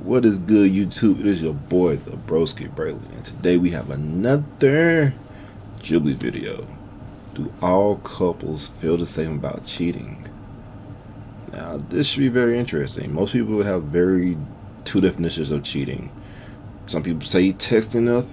What is good, YouTube? It is your boy, the Broski Brayley, and today we have another Jubilee video. Do all couples feel the same about cheating? Now, this should be very interesting. Most people have two definitions of cheating. Some people say texting a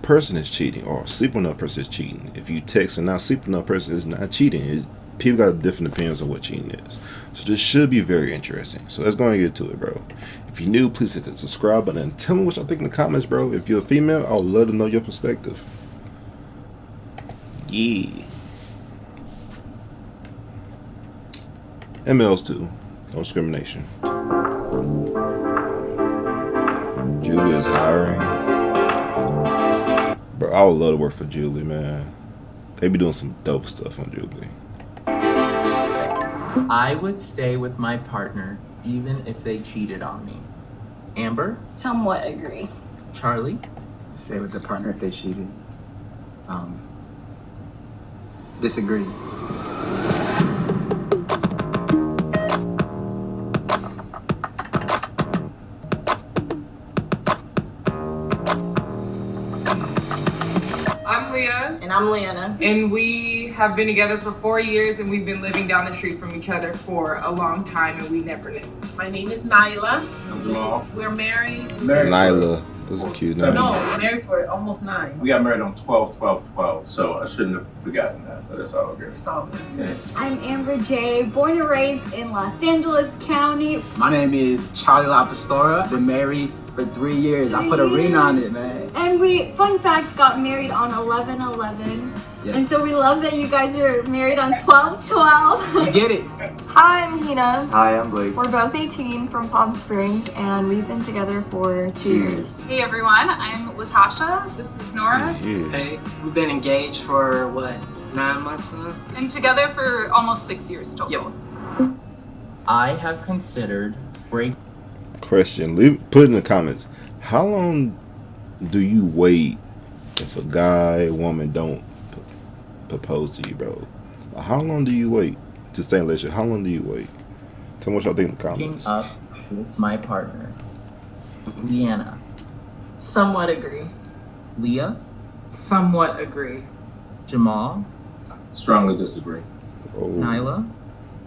person is cheating, or sleeping with a person is cheating. If you text and not sleeping with a person, is not cheating. People got different opinions on what cheating is. So this should be very interesting. So let's go and get to it, bro. If you're new, please hit the subscribe button and tell me what y'all think in the comments, bro. If you're a female, I would love to know your perspective. Yeah. And males too. No discrimination. Jubilee is hiring. Bro, I would love to work for Jubilee, man. They be doing some dope stuff on Jubilee. I would stay with my partner even if they cheated on me. Amber? Somewhat agree. Charlie? Stay with the partner if they cheated. Disagree. I'm Leah. And I'm Leanna. And we have been together for 4 years, and we've been living down the street from each other for a long time, and we never knew. My name is Nyla. I'm Jamal. We're married. Nyla. This is cute. No, we're married for almost 9. We got married on 12/12/12, so I shouldn't have forgotten that, but it's all good. It's all good. Yeah. I'm Amber J, born and raised in Los Angeles County. My name is Charlie La Pastora. Been married for 3 years. I put a ring on it, man. And we, fun fact, got married on 11/11. Yes. And so we love that you guys are married on 12/12. You get it. Hi, I'm Hina. Hi, I'm Blake. We're both 18 from Palm Springs, and we've been together for 2 years. Hey everyone, I'm Latasha. This is Norris. Yeah. Hey, we've been engaged for 9 months now? And together for almost 6 years total. Yep. I have considered break. Question. Put it in the comments. How long do you wait if a guy or woman don't propose to you, bro? How long do you wait to stay in a relationship? How long do you wait? Tell me what y'all think in the Breaking comments. up with my partner. Leanna. Somewhat agree. Leah. Somewhat agree. Jamal. Strongly disagree. Oh. Nyla.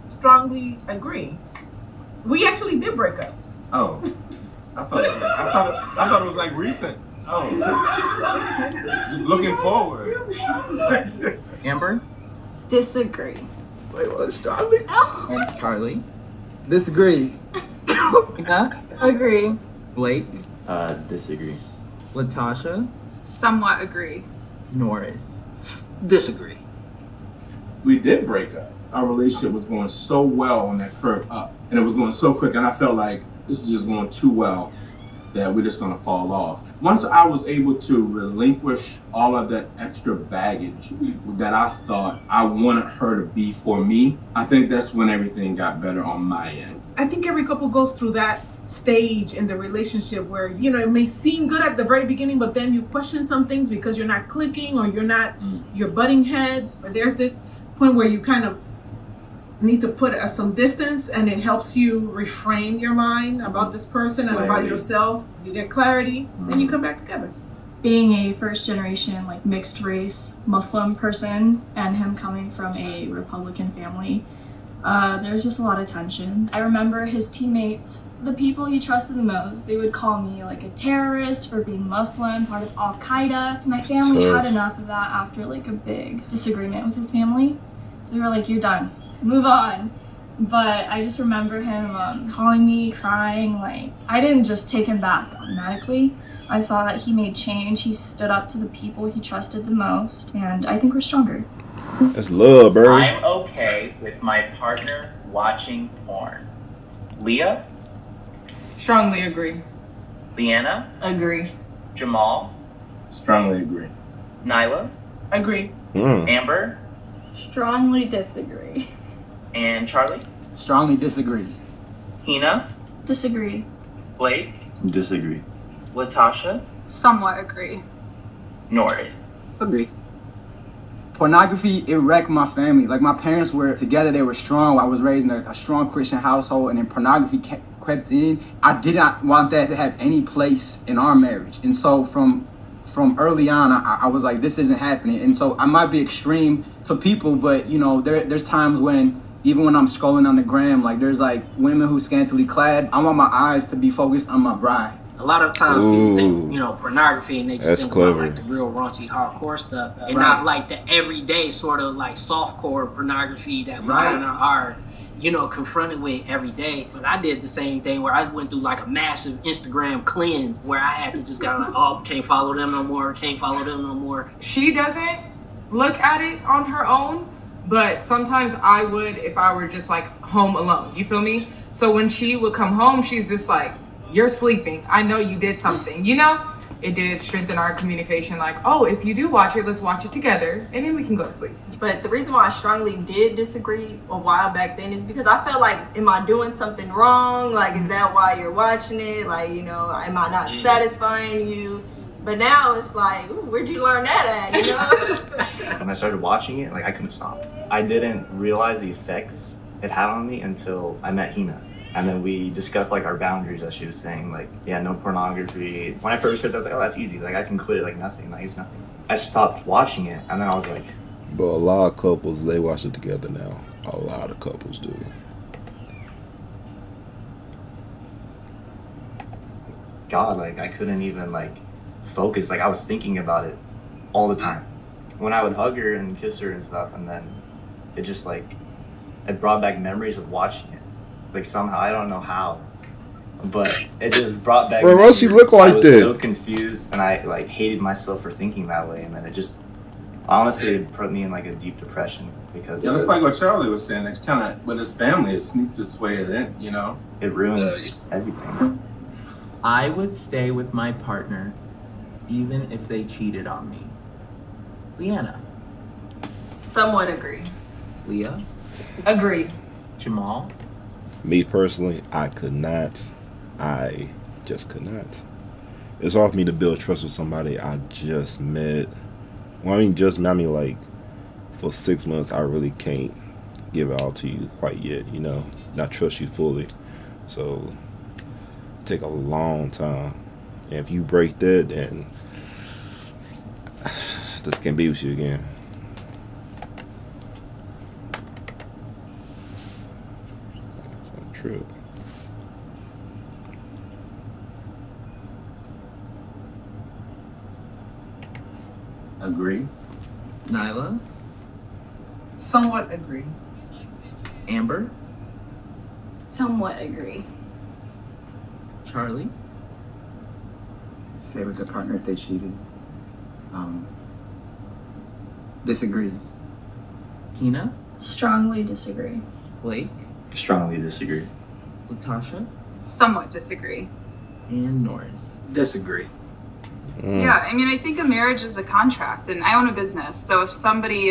Strongly agree. We actually did break up. Oh, I thought it was like recent. Oh, looking forward. Amber. Disagree. Wait, what's Charlie? And Charlie. Disagree. Hina. Agree. Blake. Disagree. Latasha. Somewhat agree. Norris. Disagree. We did break up. Our relationship was going so well on that curve up, and it was going so quick, and I felt like this is just going too well that we're just going to fall off. Once I was able to relinquish all of that extra baggage that I thought I wanted her to be for me, I think that's when everything got better on my end. I think every couple goes through that stage in the relationship where, it may seem good at the very beginning, but then you question some things because you're not clicking or you're butting heads. Or there's this point where you kind of need to put some distance, and it helps you reframe your mind about this person and about yourself. You get clarity, then you come back together. Being a first generation, mixed race Muslim person, and him coming from a Republican family, there's just a lot of tension. I remember his teammates, the people he trusted the most, they would call me a terrorist for being Muslim, part of Al Qaeda. My family had enough of that after a big disagreement with his family. So they were like, "You're done. Move on." But I just remember him calling me, crying. I didn't just take him back automatically. I saw that he made change. He stood up to the people he trusted the most, and I think we're stronger. That's love, bro. I'm okay with my partner watching porn. Leah. Strongly agree. Leanna. Agree. Jamal. Strongly agree. Nyla. Agree. Amber. Strongly disagree. And Charlie. Strongly disagree. Hina. Disagree. Blake. Disagree. Latasha. Somewhat agree. Norris. Agree. Pornography, it wrecked my family. My parents were together, they were strong. I was raised in a strong Christian household, and then pornography crept in, I did not want that to have any place in our marriage. And so from early on, I was like, this isn't happening. And so I might be extreme to people, but you know, there's times when, even when I'm scrolling on the gram, like there's like women who scantily clad, I want my eyes to be focused on my bride. A lot of times people think, you know, pornography, and they just think clever. about like the real raunchy, hardcore stuff, and not like the everyday sort of like softcore pornography that we kind of are, you know, confronted with every day. But I did the same thing where I went through like a massive Instagram cleanse where I had to just kind of like, oh, can't follow them no more, can't follow them no more. She doesn't look at it on her own, but sometimes I would if I were just like home alone. You feel me? So when she would come home, she's just like, you're sleeping. I know you did something, you know? It did strengthen our communication. Like, oh, if you do watch it, let's watch it together and then we can go to sleep. But the reason why I strongly did disagree a while back then is because I felt like, am I doing something wrong? Like, is that why you're watching it? Like, you know, am I not satisfying you? But now it's like, ooh, where'd you learn that at, you know? When I started watching it, like I couldn't stop. I didn't realize the effects it had on me until I met Hina. And then we discussed like our boundaries, as she was saying, like, yeah, no pornography. When I first heard that, I was like, oh, that's easy. Like I can quit it like nothing. Like it's nothing. I stopped watching it, and then I was like, But a lot of couples, they watch it together now. A lot of couples do. God, like I couldn't even like focus. Like I was thinking about it all the time. When I would hug her and kiss her and stuff, and then it just like, it brought back memories of watching it. Like somehow, I don't know how, but it just brought back. Bro, why does she look like I was that? so confused, and I like hated myself for thinking that way, and then it just honestly it put me in like a deep depression because Yeah, it's like what Charlie was saying. It's kind of with his family, it sneaks its way in. You know, it ruins everything. I would stay with my partner even if they cheated on me. Leanna. Somewhat agree. Leah. Agree. Jamal. Me personally, I could not. I just could not. It's hard for me to build trust with somebody I just met. Well, I mean, just met me like for 6 months. I really can't give it all to you quite yet, you know, not trust you fully. So, take a long time. And if you break that, then I just can't be with you again. True. agree. Nyla. Somewhat agree. Amber. Somewhat agree. Charlie. Stay with the partner if they cheated. Disagree. Hina. Strongly disagree. Blake. Strongly disagree. Latasha. Somewhat disagree. And Norris. Disagree. Yeah, I mean, I think a marriage is a contract, and I own a business. So if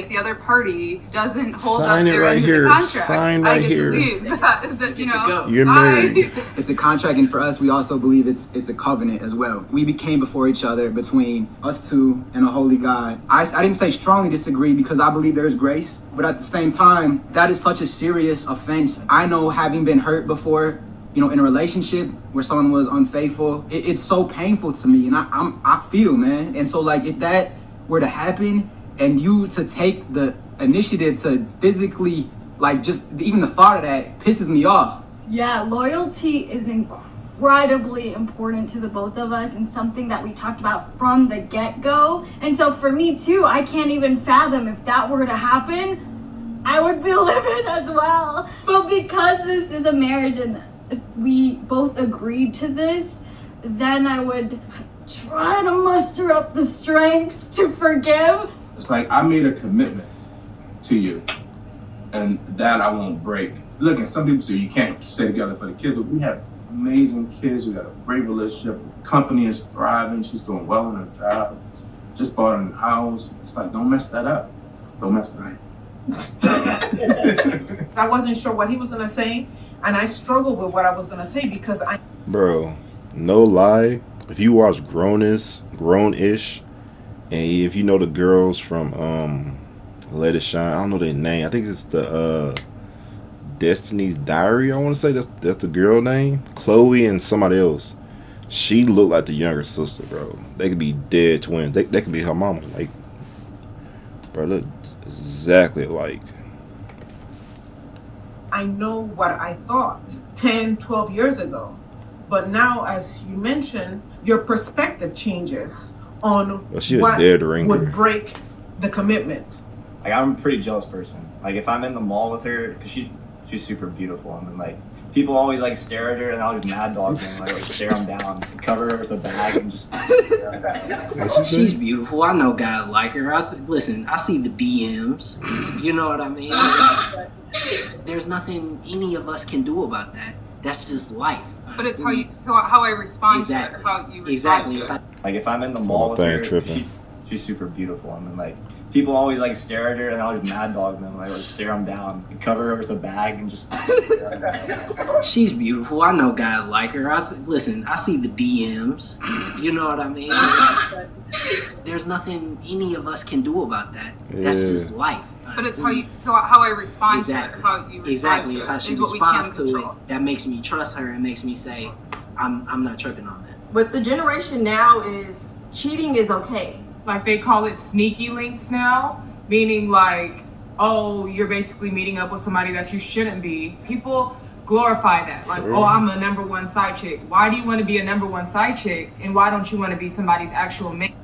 the other party doesn't hold Sign up it their right end here. of the contract, Sign I right get here. to leave. You know, You're married. It's a contract, and for us, we also believe it's a covenant as well. We became before each other between us two and a holy God. I didn't say strongly disagree because I believe there is grace, but at the same time, that is such a serious offense. I know, having been hurt before, you know, in a relationship where someone was unfaithful, it's so painful to me, and I feel, man. And so, like, if that were to happen, and you to take the initiative to physically, like, just even the thought of that pisses me off. Yeah, loyalty is incredibly important to the both of us and something that we talked about from the get-go. And so for me too, I can't even fathom if that were to happen, I would be livid as well. But because this is a marriage and we both agreed to this, then I would try to muster up the strength to forgive. It's like I made a commitment to you, and that I won't break. Look, and some people say you can't stay together for the kids, but we have amazing kids. We got a great relationship. Company is thriving. She's doing well in her job. Just bought a new house. It's like, don't mess that up. Don't mess that up. I wasn't sure what he was gonna say, and I struggled with what I was gonna say because Bro, no lie. If you watch Grown-ish, and if you know the girls from Let It Shine, I don't know their name. I think it's the Destiny's Diary, I want to say. That's the girl name. Chloe and somebody else. She looked like the younger sister, bro. They could be dead twins. They could be her mama. Like, bro, look exactly alike. I know what I thought 10, 12 years ago. But now, as you mentioned, your perspective changes on what would break the commitment. Like, I'm a pretty jealous person. Like, if I'm in the mall with her, because she's super beautiful, and then like people always like stare at her, and I'll just mad dog them, like stare them down, cover her with a bag, and just. She's beautiful. I know guys like her. I see the DMs. You know what I mean? There's nothing any of us can do about that. That's just life. But it's how I respond to her, how you respond to her. Like, if I'm in the mall with her, she's super beautiful, and then like people always like stare at her, and I'll just mad dog them, like stare them down, cover her with a bag, and just. She's beautiful. I know guys like her. I see the DMs. You know what I mean? There's nothing any of us can do about that. That's just life. But it's how I respond to her, how you respond to her, it's how she is what we can responds to control. it. That makes me trust her and makes me say, I'm not tripping on that. But the generation now is cheating is okay. Like, they call it sneaky links now, meaning like, oh, you're basically meeting up with somebody that you shouldn't be. People glorify that. Like, oh, I'm a number one side chick. Why do you want to be a number one side chick? And why don't you want to be somebody's actual mate?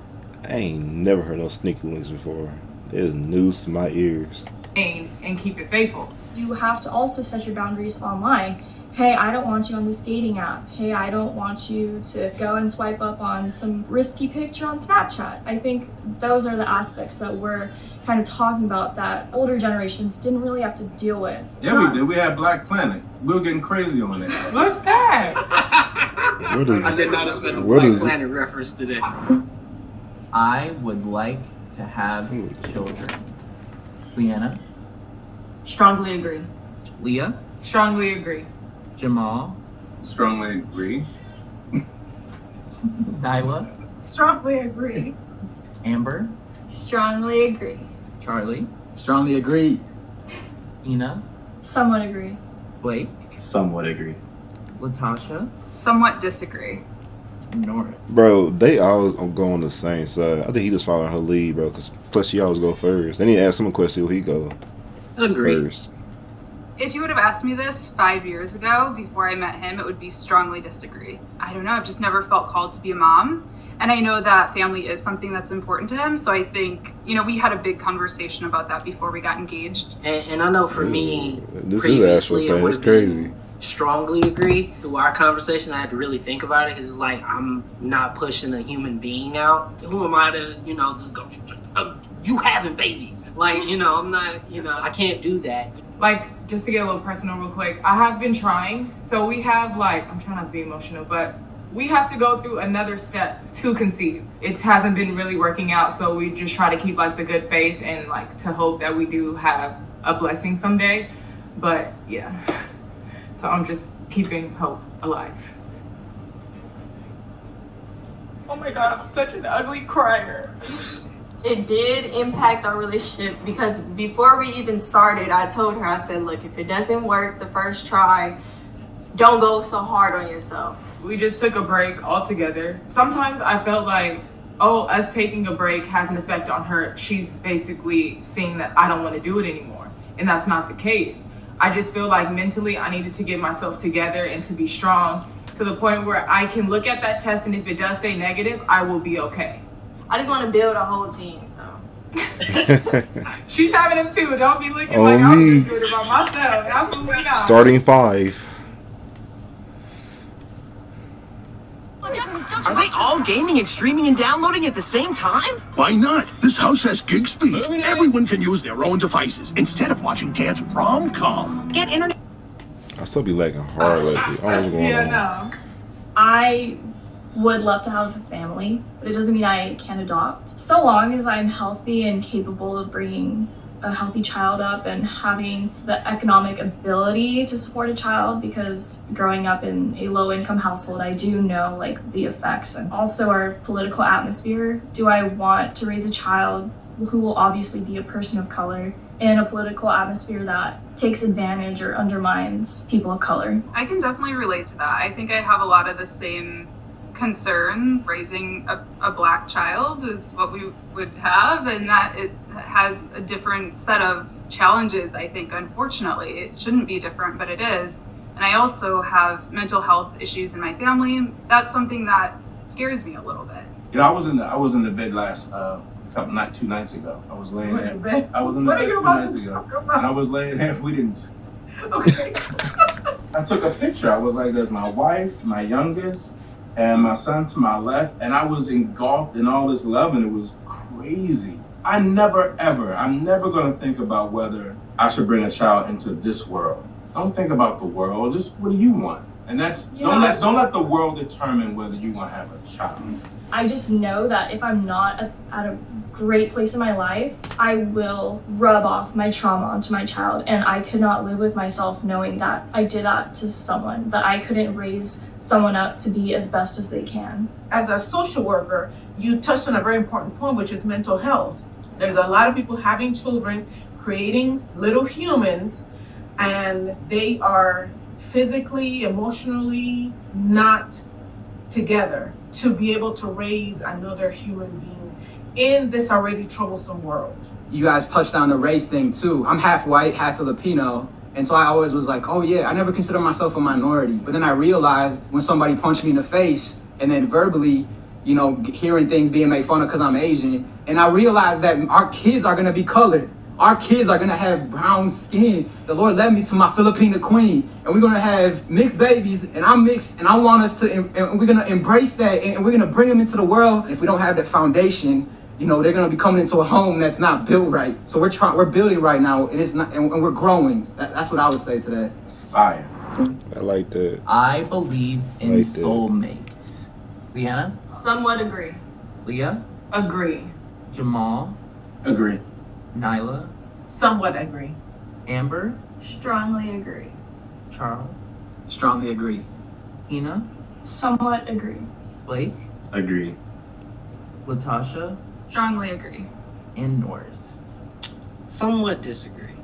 I ain't never heard no sneaky links before. It is news to my ears. And keep it faithful. You have to also set your boundaries online. Hey, I don't want you on this dating app. Hey, I don't want you to go and swipe up on some risky picture on Snapchat. I think those are the aspects that we're kind of talking about that older generations didn't really have to deal with. Yeah, we did. We had Black Planet. We were getting crazy on it. What's that? I did not expect a Black Planet reference today. I would like to have children. Leanna? Strongly agree. Leah? Strongly agree. Jamal? Strongly agree. Nyla? Strongly agree. Amber? Strongly agree. Charlie? Strongly agree. Ina? Somewhat agree. Blake? Somewhat agree. Latasha? Somewhat disagree. Nora? Bro, they always go on the same side. I think he just following her lead, bro. Cause plus she always go first. Then he ask him a question, he go first. If you would have asked me this 5 years ago, before I met him, it would be strongly disagree. I don't know, I've just never felt called to be a mom. And I know that family is something that's important to him. So I think, we had a big conversation about that before we got engaged. And I know for me, this previously, is it that's would crazy. Strongly agree. Through our conversation, I had to really think about it because it's like I'm not pushing a human being out. Who am I to, just go, you having babies? Like, I'm not, I can't do that. Like, just to get a little personal real quick, I have been trying. So we have I'm trying not to be emotional, but we have to go through another step to conceive. It hasn't been really working out. So we just try to keep the good faith and to hope that we do have a blessing someday. But yeah. So I'm just keeping hope alive. Oh my God, I'm such an ugly crier. It did impact our relationship because before we even started, I told her, I said, look, if it doesn't work the first try, don't go so hard on yourself. We just took a break altogether. Sometimes I felt like, us taking a break has an effect on her. She's basically seeing that I don't want to do it anymore. And that's not the case. I just feel like mentally I needed to get myself together and to be strong to the point where I can look at that test and if it does say negative, I will be okay. I just want to build a whole team, so. She's having them too. Don't be looking like I'm just doing it by myself. Absolutely not. Starting 5. Are they all gaming and streaming and downloading at the same time? Why not? This house has gig speed. Everyone can use their own devices instead of watching dad's rom-com. Get internet. I still be lagging hard lately. I don't know what's going on. No. I would love to have a family, but it doesn't mean I can't adopt. So long as I'm healthy and capable of bringing a healthy child up and having the economic ability to support a child, because growing up in a low-income household, I do know the effects and also our political atmosphere. Do I want to raise a child who will obviously be a person of color in a political atmosphere that takes advantage or undermines people of color. I can definitely relate to that. I think I have a lot of the same concerns. Raising a black child is what we would have, and that it has a different set of challenges, I think, unfortunately. It shouldn't be different, but it is. And I also have mental health issues in my family. That's something that scares me a little bit. You know, I was in the bed last 2 nights ago. I was laying there. I was in the bed 2 nights ago, and I was laying there. We didn't. Okay. I took a picture. I was like, "There's my wife, my youngest, and my son to my left," and I was engulfed in all this love, and it was crazy. I'm never gonna think about whether I should bring a child into this world. Don't think about the world. Just what do you want? And that's don't let the world determine whether you want to have a child. I just know that if I'm not at a great place in my life, I will rub off my trauma onto my child, and I could not live with myself knowing that I did that to someone, that I couldn't raise someone up to be as best as they can. As a social worker, you touched on a very important point, which is mental health. There's a lot of people having children, creating little humans, and they are physically, emotionally not together to be able to raise another human being in this already troublesome world. You guys touched on the race thing too. I'm half white, half Filipino. And so I always was like, oh yeah, I never considered myself a minority. But then I realized when somebody punched me in the face and then verbally, you know, hearing things being made fun of because I'm Asian. And I realized that our kids are gonna be colored. Our kids are gonna have brown skin. The Lord led me to my Filipina queen, and we're gonna have mixed babies, and I'm mixed, and I want us to, and we're gonna embrace that, and we're gonna bring them into the world. If we don't have that foundation, you know, they're gonna be coming into a home that's not built right. So we're building right now, and it's not, and we're growing. That's what I would say to that. It's fire. I like that. I believe in Like that. soulmates. Leanna? Somewhat agree. Leah? Agree. Jamal? Agree. Nyla? Somewhat agree. Amber? Strongly agree. Charles? Strongly agree. Ina? Somewhat agree. Blake? Agree. Latasha? Strongly agree. And Norris. Somewhat disagree.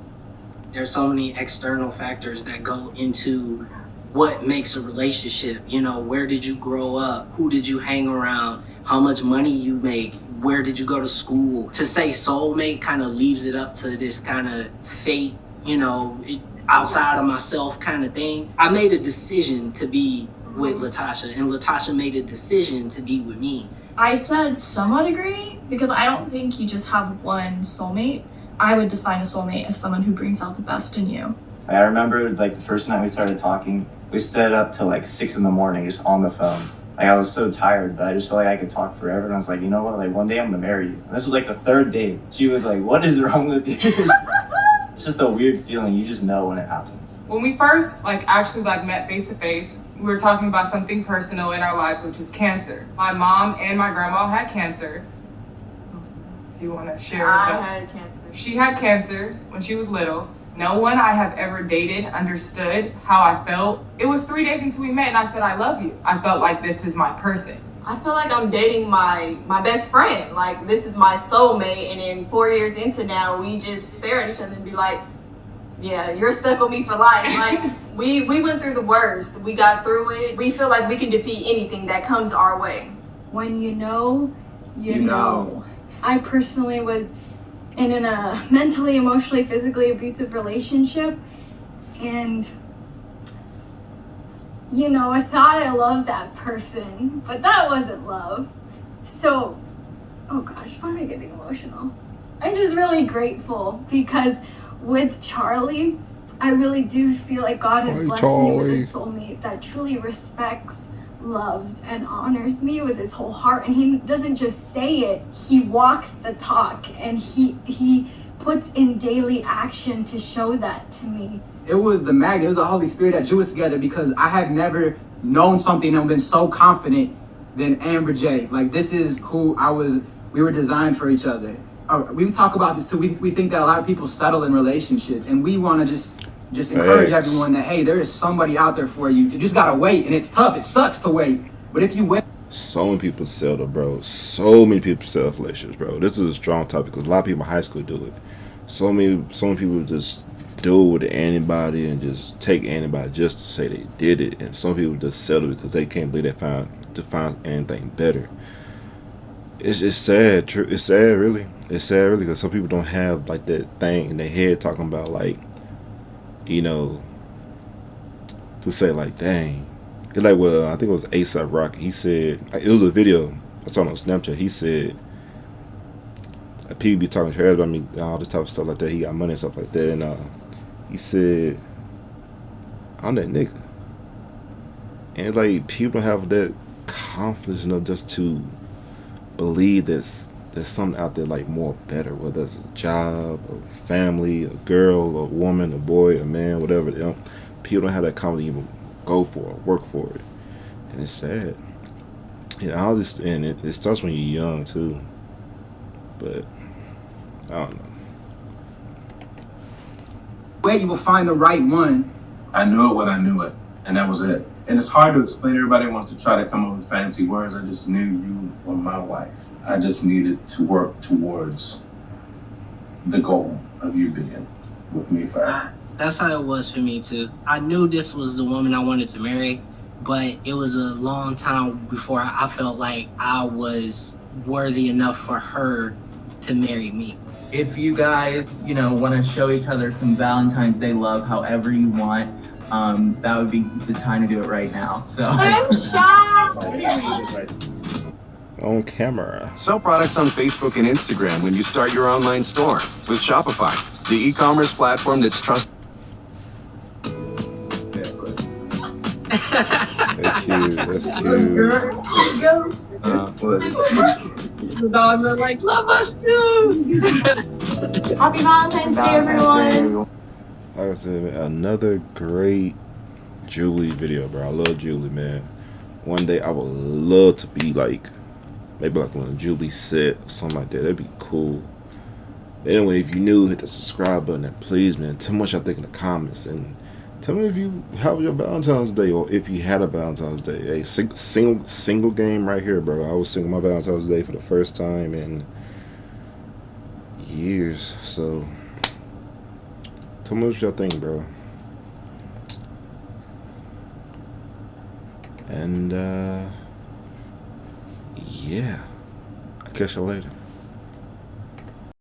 There's so many external factors that go into what makes a relationship. You know, where did you grow up? Who did you hang around? How much money you make? Where did you go to school? To say soulmate kind of leaves it up to this kind of fate, you know, outside of myself kind of thing. I made a decision to be with Latasha, and Latasha made a decision to be with me. I said somewhat agree because I don't think you just have one soulmate. I would define a soulmate as someone who brings out the best in you. I remember like the first night we started talking, we stayed up till like 6 a.m. just on the phone. Like I was so tired, but I just felt like I could talk forever. And I was like, you know what? Like one day I'm gonna marry you. And this was like the 3rd day. She was like, what is wrong with you? It's just a weird feeling. You just know when it happens. When we first actually met face to face, we were talking about something personal in our lives, which is cancer. My mom and my grandma had cancer. If you want to share. I had cancer. She had cancer when she was little. No one I have ever dated understood how I felt. It was 3 days until we met and I said, I love you. I felt like this is my person. I feel like I'm dating my best friend. Like, this is my soulmate. And then 4 years into now, we just stare at each other and be like, yeah, you're stuck with me for life. Like, we went through the worst. We got through it. We feel like we can defeat anything that comes our way. When you know, you know. I personally was in a mentally, emotionally, physically abusive relationship, and you know, I thought I loved that person, but that wasn't love. So, oh gosh, why am I getting emotional? I'm just really grateful because with Charlie, I really do feel like God has blessed me with a soulmate that truly respects, loves, and honors me with his whole heart. And he doesn't just say it, he walks the talk, and he puts in daily action to show that to me. It was the magnet, it was the Holy Spirit that drew us together because I had never known something and been so confident than Amber J. Like, this is who we were designed for each other. We talk about this too. We think that a lot of people settle in relationships, and we want to just encourage everyone that, hey, there is somebody out there for you. You just gotta wait, and it's tough. It sucks to wait, but if you wait. So many people settle, bro. So many people settle for relationships, bro. This is a strong topic because a lot of people in high school do it. so many people just do it with anybody and just take anybody just to say they did it, and some people just settle because they can't believe they find anything better. It's sad. It's sad, really. It's sad, really, because some people don't have like that thing in their head talking about like, you know, to say like, dang. It's like, well, I think it was A$AP Rocky. He said, it was a video I saw on Snapchat. He said, people be talking trash about me, all this type of stuff like that. He got money and stuff like that, and he said, I'm that nigga. And like, people don't have that confidence enough just to believe there's something out there like more better, whether it's a job, a family, a girl, a woman, a boy, a man, whatever. People don't have that confidence to even go for it, work for it, and it's sad. And all this, and it starts when you're young too. But I don't know. Where you will find the right one. I knew it when I knew it, and that was it. And it's hard to explain. Everybody wants to try to come up with fancy words. I just knew you were my wife. I just needed to work towards the goal of you being with me forever. That's how it was for me too. I knew this was the woman I wanted to marry, but it was a long time before I felt like I was worthy enough for her to marry me. If you guys, want to show each other some Valentine's Day love however you want, that would be the time to do it right now. So I'm shy. On camera. Sell products on Facebook and Instagram when you start your online store with Shopify, the e-commerce platform that's trusted. That's cute. That's cute. The dogs are like, love us too. Happy Valentine's Day, everyone. Like I said, man, another great Jubilee video, bro. I love Jubilee, man. One day I would love to be like, maybe like on a Jubilee set or something like that. That'd be cool. Anyway, if you new, hit the subscribe button and please, man, tell me what y'all think in the comments, and tell me if you have your Valentine's Day or if you had a Valentine's Day. Hey, single game right here, bro. I was single my Valentine's Day for the first time in years. So tell me what y'all think, bro. And yeah, I'll catch y'all later.